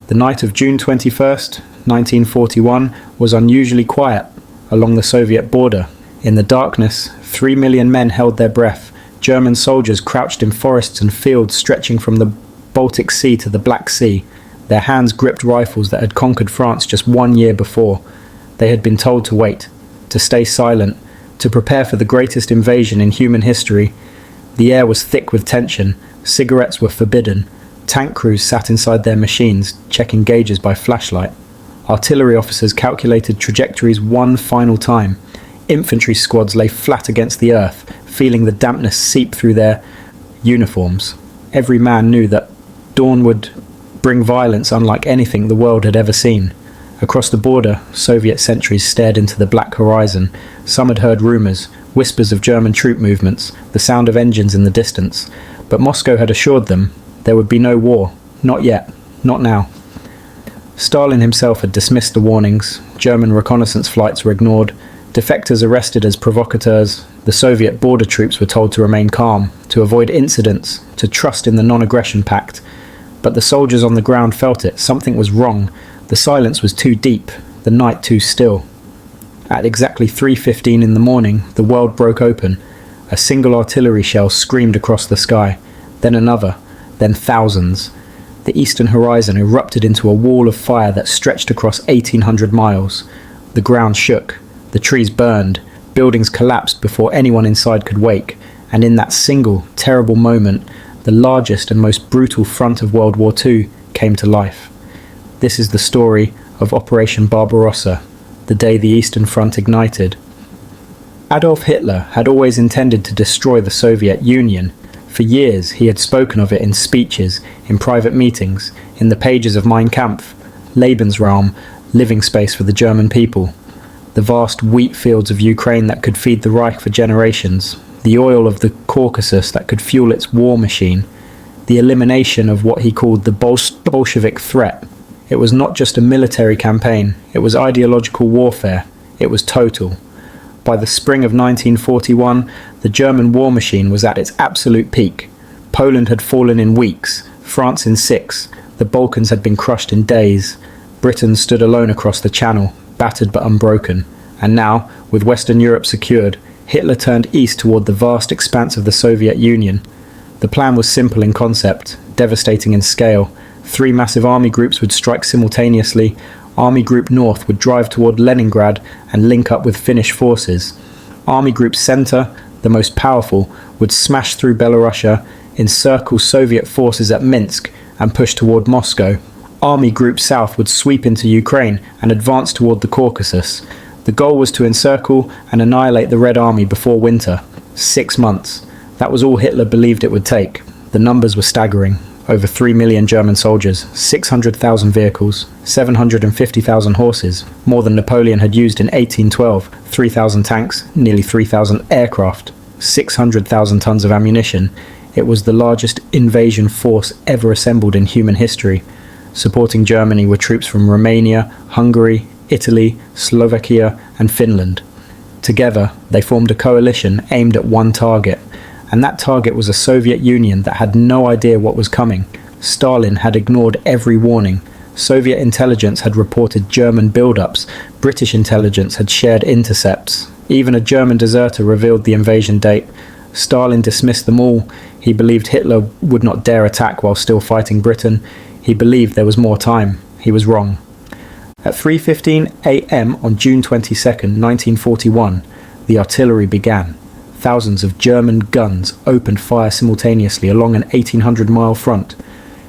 The night of June 21st, 1941, was unusually quiet along the Soviet border. In the darkness, 3 million men held their breath. German soldiers crouched in forests and fields stretching from the Baltic Sea to the Black Sea. Their hands gripped rifles that had conquered France just 1 year before. They had been told to wait, to stay silent, to prepare for the greatest invasion in human history. The air was thick with tension. Cigarettes were forbidden. Tank crews sat inside their machines, checking gauges by flashlight. Artillery officers calculated trajectories one final time. Infantry squads lay flat against the earth, feeling the dampness seep through their uniforms. Every man knew that dawn would bring violence unlike anything the world had ever seen. Across the border, Soviet sentries stared into the black horizon. Some had heard rumours, whispers of German troop movements, the sound of engines in the distance. But Moscow had assured them there would be no war. Not yet. Not now. Stalin himself had dismissed the warnings. German reconnaissance flights were ignored. Defectors arrested as provocateurs. The Soviet border troops were told to remain calm, to avoid incidents, to trust in the non-aggression pact. But the soldiers on the ground felt it. Something was wrong. The silence was too deep, the night too still. At exactly 3:15 in the morning, the world broke open. A single artillery shell screamed across the sky, then another, then thousands. The eastern horizon erupted into a wall of fire that stretched across 1,800 miles. The ground shook, the trees burned, buildings collapsed before anyone inside could wake, and in that single, terrible moment, the largest and most brutal front of World War II came to life. This is the story of Operation Barbarossa, the day the Eastern Front ignited. Adolf Hitler had always intended to destroy the Soviet Union. For years he had spoken of it in speeches, in private meetings, in the pages of Mein Kampf, Lebensraum, living space for the German people. The vast wheat fields of Ukraine that could feed the Reich for generations, the oil of the Caucasus that could fuel its war machine, the elimination of what he called the Bolshevik threat. It was not just a military campaign, it was ideological warfare. It was total. By the spring of 1941, the German war machine was at its absolute peak. Poland had fallen in weeks, France in 6, the Balkans had been crushed in days. Britain stood alone across the Channel, battered but unbroken. And now, with Western Europe secured, Hitler turned east toward the vast expanse of the Soviet Union. The plan was simple in concept, devastating in scale. 3 massive army groups would strike simultaneously. Army Group North would drive toward Leningrad and link up with Finnish forces. Army Group Center, the most powerful, would smash through Belarusia, encircle Soviet forces at Minsk, and push toward Moscow. Army Group South would sweep into Ukraine and advance toward the Caucasus. The goal was to encircle and annihilate the Red Army before winter. 6 months. That was all Hitler believed it would take. The numbers were staggering. Over 3 million German soldiers, 600,000 vehicles, 750,000 horses, more than Napoleon had used in 1812, 3,000 tanks, nearly 3,000 aircraft, 600,000 tons of ammunition. It was the largest invasion force ever assembled in human history. Supporting Germany were troops from Romania, Hungary, Italy, Slovakia, and Finland. Together, they formed a coalition aimed at one target. And that target was a Soviet Union that had no idea what was coming. Stalin had ignored every warning. Soviet intelligence had reported German build-ups. British intelligence had shared intercepts. Even a German deserter revealed the invasion date. Stalin dismissed them all. He believed Hitler would not dare attack while still fighting Britain. He believed there was more time. He was wrong. At 3:15 a.m. on June 22nd, 1941, the artillery began. Thousands of German guns opened fire simultaneously along an 1,800-mile front.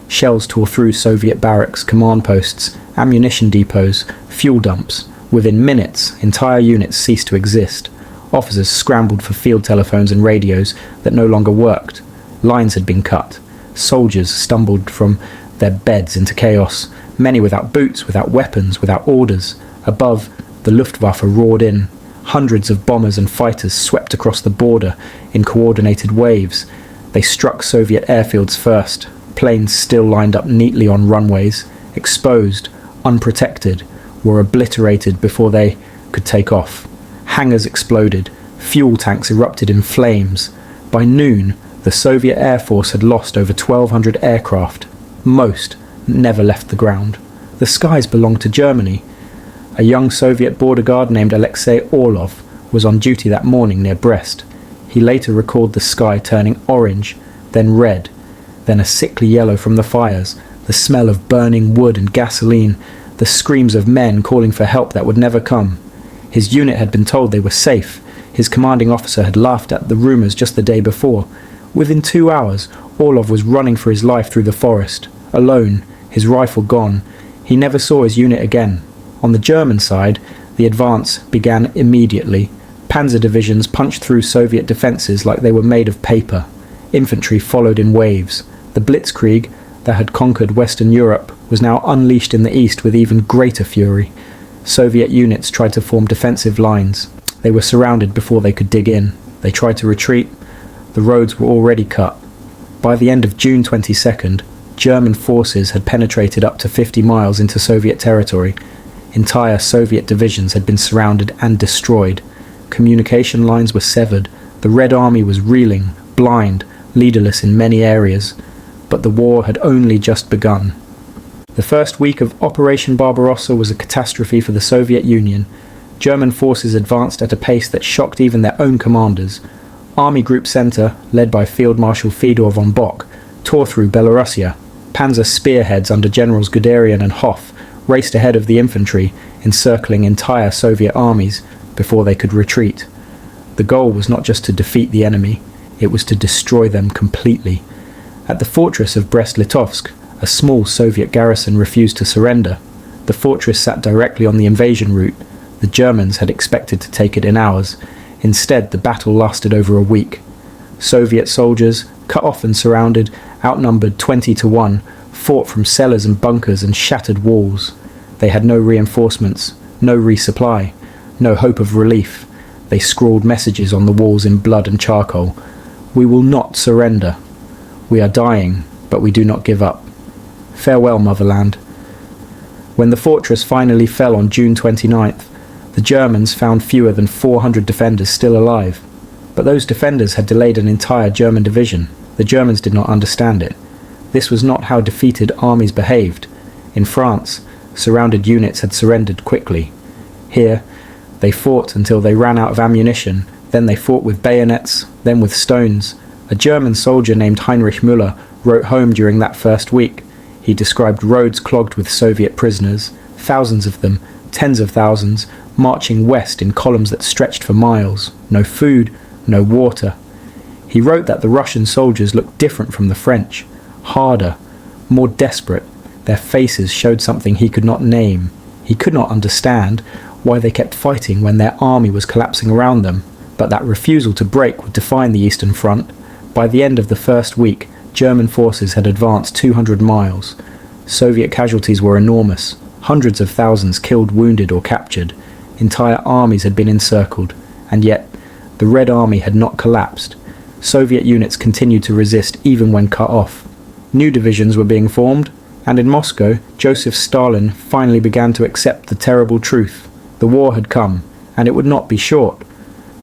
Shells tore through Soviet barracks, command posts, ammunition depots, fuel dumps. Within minutes, entire units ceased to exist. Officers scrambled for field telephones and radios that no longer worked. Lines had been cut. Soldiers stumbled from their beds into chaos. Many without boots, without weapons, without orders. Above, the Luftwaffe roared in. Hundreds of bombers and fighters swept across the border in coordinated waves. They struck Soviet airfields first. Planes still lined up neatly on runways, exposed, unprotected, were obliterated before they could take off. Hangars exploded. Fuel tanks erupted in flames. By noon, the Soviet Air Force had lost over 1,200 aircraft. Most never left the ground. The skies belonged to Germany. A young Soviet border guard named Alexei Orlov was on duty that morning near Brest. He later recalled the sky turning orange, then red, then a sickly yellow from the fires, the smell of burning wood and gasoline, the screams of men calling for help that would never come. His unit had been told they were safe. His commanding officer had laughed at the rumours just the day before. Within 2 hours, Orlov was running for his life through the forest, alone, his rifle gone. He never saw his unit again. On the German side, the advance began immediately. Panzer divisions punched through Soviet defences like they were made of paper. Infantry followed in waves. The Blitzkrieg, that had conquered Western Europe, was now unleashed in the east with even greater fury. Soviet units tried to form defensive lines. They were surrounded before they could dig in. They tried to retreat. The roads were already cut. By the end of June 22nd, German forces had penetrated up to 50 miles into Soviet territory. Entire Soviet divisions had been surrounded and destroyed. Communication lines were severed. The Red Army was reeling, blind, leaderless in many areas. But the war had only just begun. The first week of Operation Barbarossa was a catastrophe for the Soviet Union. German forces advanced at a pace that shocked even their own commanders. Army Group Center, led by Field Marshal Fedor von Bock, tore through Belorussia. Panzer spearheads under Generals Guderian and Hoff raced ahead of the infantry, encircling entire Soviet armies before they could retreat. The goal was not just to defeat the enemy, it was to destroy them completely. At the fortress of Brest-Litovsk, a small Soviet garrison refused to surrender. The fortress sat directly on the invasion route. The Germans had expected to take it in hours. Instead, the battle lasted over a week. Soviet soldiers, cut off and surrounded, outnumbered 20-1, fought from cellars and bunkers and shattered walls. They had no reinforcements, no resupply, no hope of relief. They scrawled messages on the walls in blood and charcoal. "We will not surrender. We are dying, but we do not give up. Farewell, motherland." When the fortress finally fell on June 29th, the Germans found fewer than 400 defenders still alive. But those defenders had delayed an entire German division. The Germans did not understand it. This was not how defeated armies behaved. In France, surrounded units had surrendered quickly. Here, they fought until they ran out of ammunition, then they fought with bayonets, then with stones. A German soldier named Heinrich Müller wrote home during that first week. He described roads clogged with Soviet prisoners, thousands of them, tens of thousands, marching west in columns that stretched for miles. No food, no water. He wrote that the Russian soldiers looked different from the French, harder, more desperate. Their faces showed something he could not name. He could not understand why they kept fighting when their army was collapsing around them, but that refusal to break would define the Eastern Front. By the end of the first week, German forces had advanced 200 miles. Soviet casualties were enormous. Hundreds of thousands killed, wounded or captured. Entire armies had been encircled, and yet the Red Army had not collapsed. Soviet units continued to resist even when cut off. New divisions were being formed, and in Moscow, Joseph Stalin finally began to accept the terrible truth. The war had come, and it would not be short.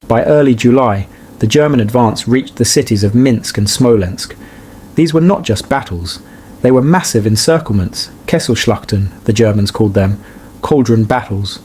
By early July, the German advance reached the cities of Minsk and Smolensk. These were not just battles. They were massive encirclements, Kesselschlachten, the Germans called them, cauldron battles.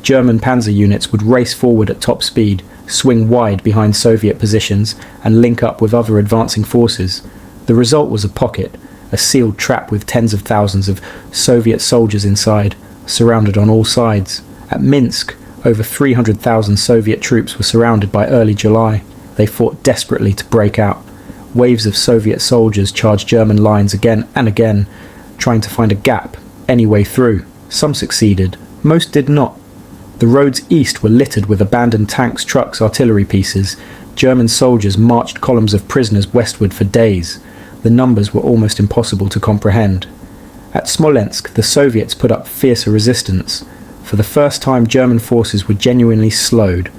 German panzer units would race forward at top speed, swing wide behind Soviet positions, and link up with other advancing forces. The result was a pocket, a sealed trap with tens of thousands of Soviet soldiers inside, surrounded on all sides. At Minsk, over 300,000 Soviet troops were surrounded by early July. They fought desperately to break out. Waves of Soviet soldiers charged German lines again and again, trying to find a gap, any way through. Some succeeded, most did not. The roads east were littered with abandoned tanks, trucks, artillery pieces. German soldiers marched columns of prisoners westward for days. The numbers were almost impossible to comprehend. At Smolensk, the Soviets put up fiercer resistance. For the first time, German forces were genuinely slowed.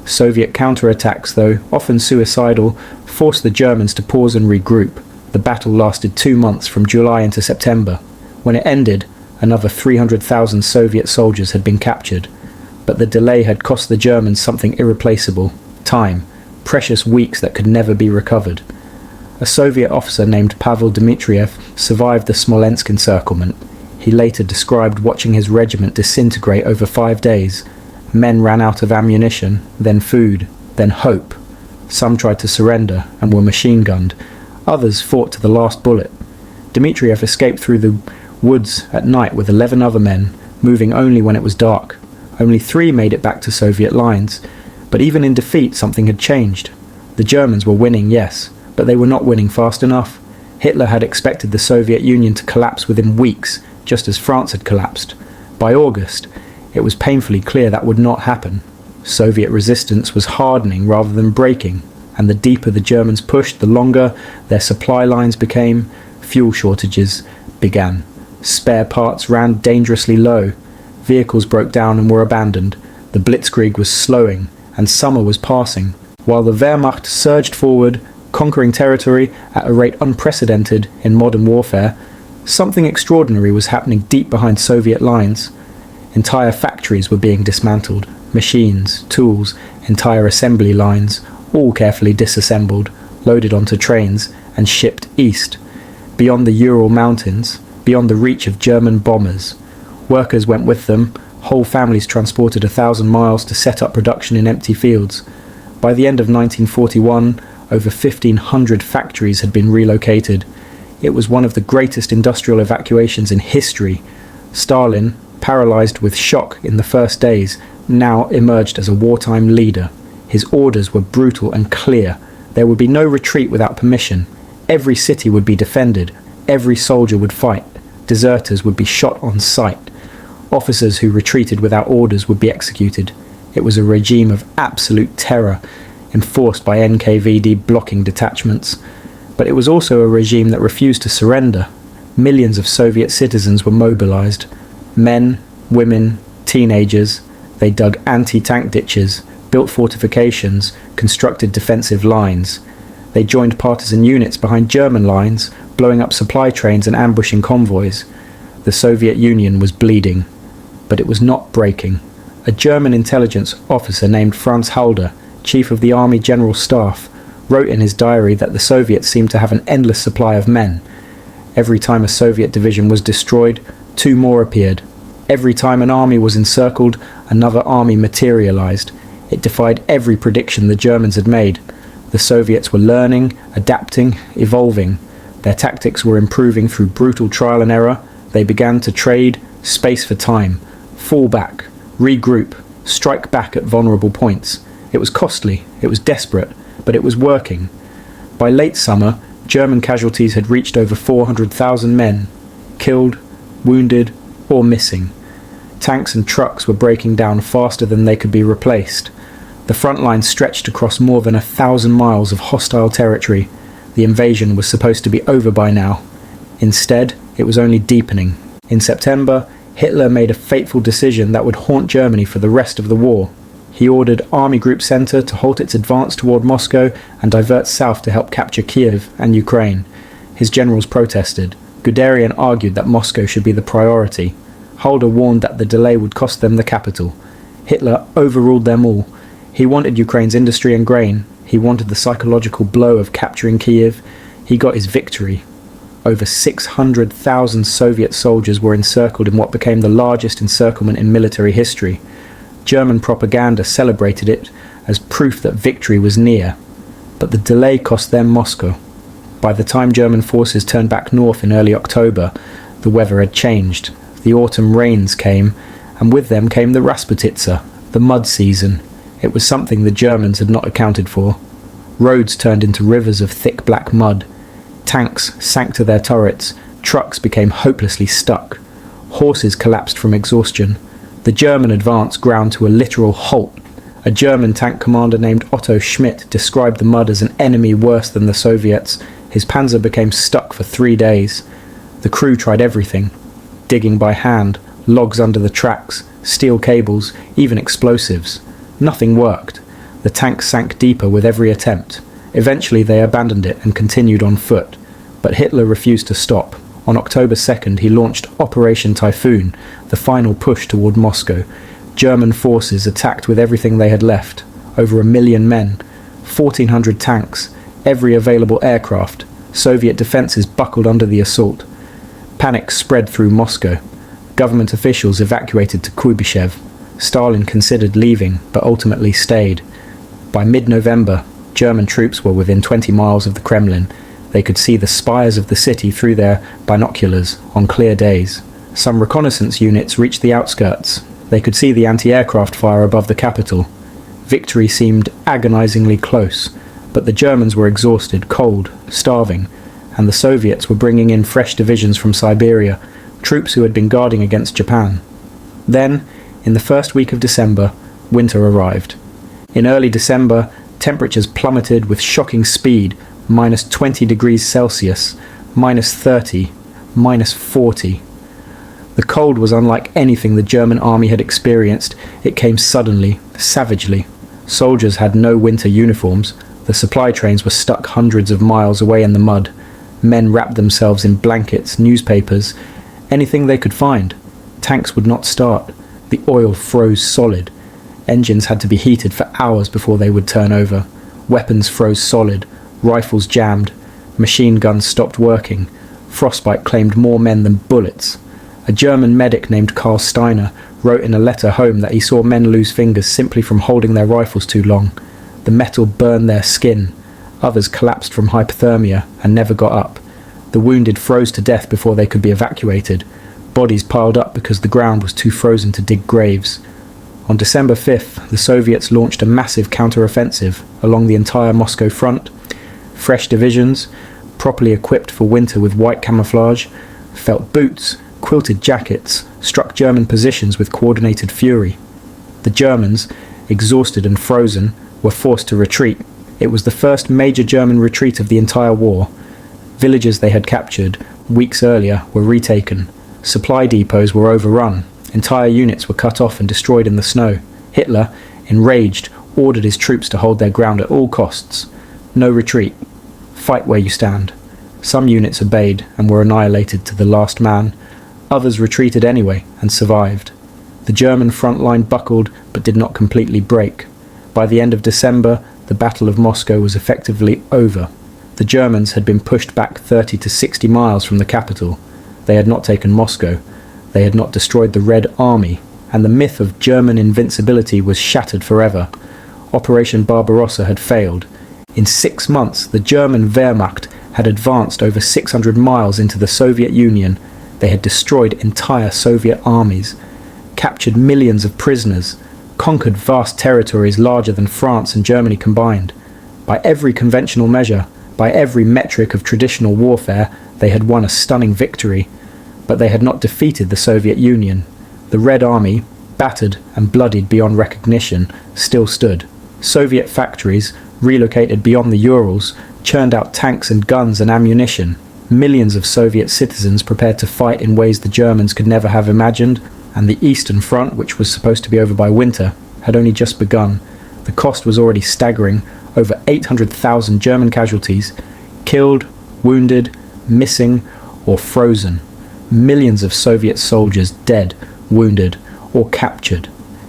Soviet counterattacks, though often suicidal, forced the Germans to pause and regroup. The battle lasted 2 months, from July into September. When it ended, another 300,000 Soviet soldiers had been captured. But the delay had cost the Germans something irreplaceable: time, precious weeks that could never be recovered. A Soviet officer named Pavel Dmitriev survived the Smolensk encirclement. He later described watching his regiment disintegrate over 5 days. Men ran out of ammunition, then food, then hope. Some tried to surrender and were machine-gunned. Others fought to the last bullet. Dmitriev escaped through the woods at night with 11 other men, moving only when it was dark. Only 3 made it back to Soviet lines. But even in defeat, something had changed. The Germans were winning, yes, but they were not winning fast enough. Hitler had expected the Soviet Union to collapse within weeks, just as France had collapsed. By August, it was painfully clear that would not happen. Soviet resistance was hardening rather than breaking, and the deeper the Germans pushed, the longer their supply lines became. Fuel shortages began. Spare parts ran dangerously low. Vehicles broke down and were abandoned. The Blitzkrieg was slowing, and summer was passing. While the Wehrmacht surged forward, conquering territory at a rate unprecedented in modern warfare, something extraordinary was happening deep behind Soviet lines. Entire factories were being dismantled. Machines, tools, entire assembly lines, all carefully disassembled, loaded onto trains, and shipped east, beyond the Ural mountains, beyond the reach of German bombers. Workers went with them, whole families transported 1,000 miles to set up production in empty fields. By the end of 1941, over 1,500 factories had been relocated. It was one of the greatest industrial evacuations in history. Stalin, paralysed with shock in the first days, now emerged as a wartime leader. His orders were brutal and clear. There would be no retreat without permission. Every city would be defended. Every soldier would fight. Deserters would be shot on sight. Officers who retreated without orders would be executed. It was a regime of absolute terror, enforced by NKVD blocking detachments. But it was also a regime that refused to surrender. Millions of Soviet citizens were mobilized. Men, women, teenagers. They dug anti-tank ditches, built fortifications, constructed defensive lines. They joined partisan units behind German lines, blowing up supply trains and ambushing convoys. The Soviet Union was bleeding, but it was not breaking. A German intelligence officer named Franz Halder, chief of the Army General Staff, wrote in his diary that the Soviets seemed to have an endless supply of men. Every time a Soviet division was destroyed, 2 more appeared. Every time an army was encircled, another army materialized. It defied every prediction the Germans had made. The Soviets were learning, adapting, evolving. Their tactics were improving through brutal trial and error. They began to trade space for time, fall back, regroup, strike back at vulnerable points. It was costly, it was desperate, but it was working. By late summer, German casualties had reached over 400,000 men, killed, wounded, or missing. Tanks and trucks were breaking down faster than they could be replaced. The front line stretched across more than 1,000 miles of hostile territory. The invasion was supposed to be over by now. Instead, it was only deepening. In September, Hitler made a fateful decision that would haunt Germany for the rest of the war. He ordered Army Group Center to halt its advance toward Moscow and divert south to help capture Kiev and Ukraine. His generals protested. Guderian argued that Moscow should be the priority. Halder warned that the delay would cost them the capital. Hitler overruled them all. He wanted Ukraine's industry and grain. He wanted the psychological blow of capturing Kiev. He got his victory. Over 600,000 Soviet soldiers were encircled in what became the largest encirclement in military history. German propaganda celebrated it as proof that victory was near. But the delay cost them Moscow. By the time German forces turned back north in early October, the weather had changed. The autumn rains came, and with them came the Rasputitsa, the mud season. It was something the Germans had not accounted for. Roads turned into rivers of thick black mud. Tanks sank to their turrets. Trucks became hopelessly stuck. Horses collapsed from exhaustion. The German advance ground to a literal halt. A German tank commander named Otto Schmidt described the mud as an enemy worse than the Soviets. His panzer became stuck for 3 days. The crew tried everything. Digging by hand, logs under the tracks, steel cables, even explosives. Nothing worked. The tank sank deeper with every attempt. Eventually they abandoned it and continued on foot. But Hitler refused to stop. On October 2nd he launched Operation Typhoon, the final push toward Moscow. German forces attacked with everything they had left. Over 1 million men, 1,400 tanks, every available aircraft. Soviet defences buckled under the assault. Panic spread through Moscow. Government officials evacuated to Kuibyshev. Stalin considered leaving, but ultimately stayed. By mid-November, German troops were within 20 miles of the Kremlin. They could see the spires of the city through their binoculars on clear days. Some reconnaissance units reached the outskirts. They could see the anti-aircraft fire above the capital. Victory seemed agonizingly close, but the Germans were exhausted, cold, starving, and the Soviets were bringing in fresh divisions from Siberia, troops who had been guarding against Japan. Then, in the first week of December, winter arrived. In early December, temperatures plummeted with shocking speed, minus 20 degrees Celsius, minus 30, minus 40. The cold was unlike anything the German army had experienced. It came suddenly, savagely. Soldiers had no winter uniforms. The supply trains were stuck hundreds of miles away in the mud. Men wrapped themselves in blankets, newspapers, anything they could find. Tanks would not start. The oil froze solid. Engines had to be heated for hours before they would turn over. Weapons froze solid. Rifles jammed. Machine guns stopped working. Frostbite claimed more men than bullets. A German medic named Karl Steiner wrote in a letter home that he saw men lose fingers simply from holding their rifles too long. The metal burned their skin. Others collapsed from hypothermia and never got up. The wounded froze to death before they could be evacuated. Bodies piled up because the ground was too frozen to dig graves. On December 5th, the Soviets launched a massive counter-offensive along the entire Moscow front. Fresh divisions, properly equipped for winter with white camouflage, felt boots, quilted jackets, struck German positions with coordinated fury. The Germans, exhausted and frozen, were forced to retreat. It was the first major German retreat of the entire war. Villages they had captured weeks earlier were retaken. Supply depots were overrun. Entire units were cut off and destroyed in the snow. Hitler, enraged, ordered his troops to hold their ground at all costs. No retreat. Fight where you stand. Some units obeyed and were annihilated to the last man. Others retreated anyway and survived. The German front line buckled but did not completely break. By the end of December, the Battle of Moscow was effectively over. The Germans had been pushed back 30 to 60 miles from the capital. They had not taken Moscow. They had not destroyed the Red Army, and the myth of German invincibility was shattered forever. Operation Barbarossa had failed. In 6 months, the German Wehrmacht had advanced over 600 miles into the Soviet Union. They had destroyed entire Soviet armies, captured millions of prisoners, conquered vast territories larger than France and Germany combined. By every conventional measure, by every metric of traditional warfare, they had won a stunning victory. But they had not defeated the Soviet Union. The Red Army, battered and bloodied beyond recognition, still stood. Soviet factories, relocated beyond the Urals, churned out tanks and guns and ammunition. Millions of Soviet citizens prepared to fight in ways the Germans could never have imagined, and the Eastern Front, which was supposed to be over by winter, had only just begun. The cost was already staggering. Over 800,000 German casualties, killed, wounded, missing, or frozen. Millions of Soviet soldiers dead, wounded, or captured.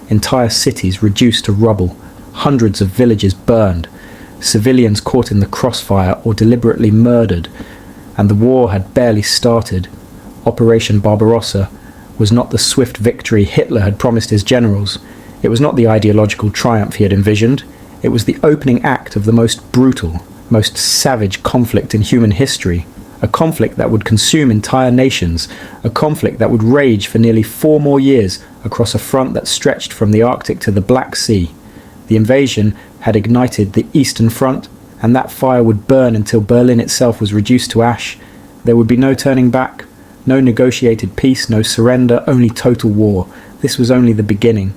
Entire cities reduced to rubble. Hundreds of villages burned. Civilians caught in the crossfire or deliberately murdered. And the war had barely started. Operation Barbarossa was not the swift victory Hitler had promised his generals. It was not the ideological triumph he had envisioned. It was the opening act of the most brutal, most savage conflict in human history. A conflict that would consume entire nations. A conflict that would rage for nearly 4 more years across a front that stretched from the Arctic to the Black Sea. The invasion had ignited the Eastern Front, and that fire would burn until Berlin itself was reduced to ash. There would be no turning back, no negotiated peace, no surrender, only total war. This was only the beginning.